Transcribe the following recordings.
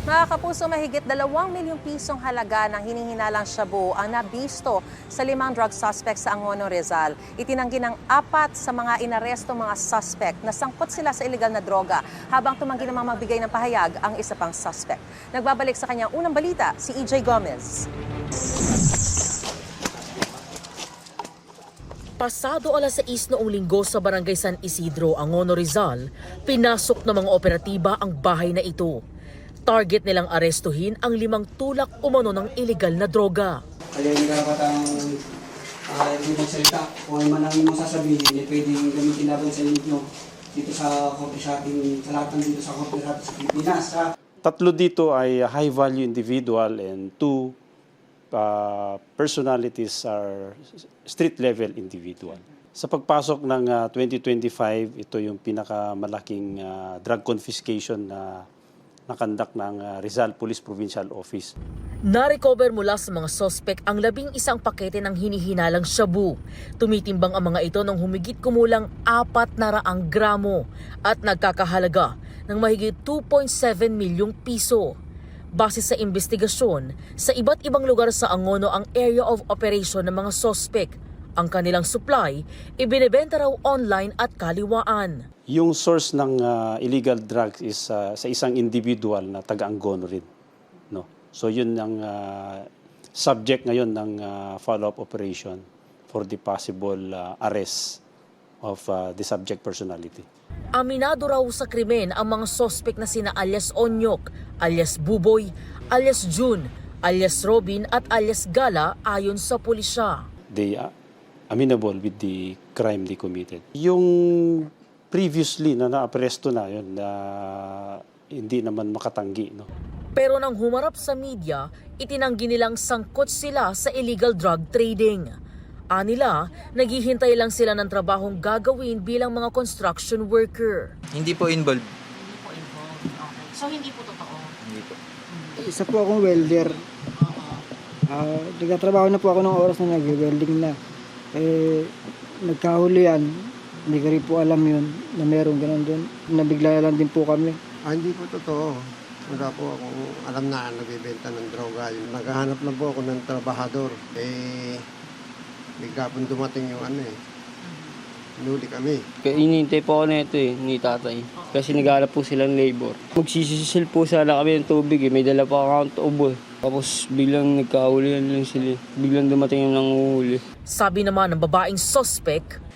Mga kapuso, mahigit 2 milyong pisong halaga ng hinihinalang shabu ang nabisto sa 5 drug suspect sa Angono, Rizal. Itinanggi ng 4 sa mga inaresto mga suspect na sangkot sila sa illegal na droga, habang tumanggi namang magbigay ng pahayag ang isa pang suspect. Nagbabalik sa kanyang unang balita, si EJ Gomez. Pasado alas 6 noong linggo sa Barangay San Isidro, Angono, Rizal, pinasok ng mga operatiba ang bahay na ito. Target nilang arestuhin ang 5 tulak umano ng illegal na droga. Kaya hindi dapat ang hindi magsalita. Kung ano man ang masasabihin, hindi pwedeng gamitin natin sa inyo dito sa coffee shopping, sa lahat ng dito sa coffee shop sa Pilipinas. 3 dito ay high-value individual and 2 personalities are street-level individual. Sa pagpasok ng 2025, ito yung pinakamalaking drug confiscation na nakandak ng Rizal Police Provincial Office. Na-recover mula sa mga sospek ang 11 pakete ng hinihinalang shabu. Tumitimbang ang mga ito ng humigit kumulang 400 gramo at nagkakahalaga ng mahigit 2.7 milyong piso. Base sa investigasyon, sa iba't ibang lugar sa Angono ang area of operation ng mga sospek. Ang kanilang supply, ibinebenta raw online at kaliwaan. Yung source ng illegal drugs is sa isang individual na taga-Angono rin. No? So yun ang subject ngayon ng follow-up operation for the possible arrest of the subject personality. Aminado raw sa krimen ang mga sospek na sina alias Onyok, alias Buboy, alias June, alias Robin at alias Gala ayon sa pulisya. They are amenable with the crime they committed. Yung previously na naapresto na yun, na hindi naman makatanggi. No? Pero nang humarap sa media, itinanggi nilang sangkot sila sa illegal drug trading. Anila, naghihintay lang sila ng trabahong gagawin bilang mga construction worker. Hindi po involved. Hindi po involved. Okay. So hindi po totoo? Hindi po. Isa po akong welder. Nagtatrabaho na po ako ng oras na nag-welding na. Nagkahuli yan. Hindi ko rin po alam yun na meron ganun doon. Nabigla lang din po kami. Hindi po totoo. Wala po akong alam na nagbibenta ng droga. Naghahanap lang po ako ng trabahador. Bigla po dumating yung nuli kami. Inintay po ako na ito ni tatay. Kasi naghanap po silang labor. Magsisisil po sana kami ng tubig May dala pa akong tubo Tapos biglang nagkahulihan lang sila. Biglang dumating yung nanguhuli. Sabi naman ng babaeng sospek,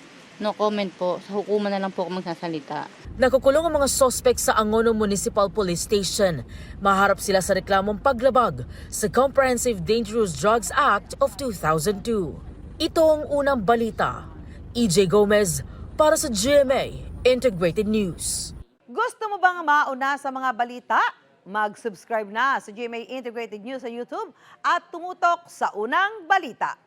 no comment po. Sa hukuman na lang po ako magsasalita. nakukulong ang mga sospek sa Angono Municipal Police Station. Maharap sila sa reklamong paglabag sa Comprehensive Dangerous Drugs Act of 2002. Ito ang unang balita. EJ Gomez para sa GMA Integrated News. Gusto mo bang mauna sa mga balita? Mag-subscribe na sa GMA Integrated News sa YouTube at tumutok sa unang balita.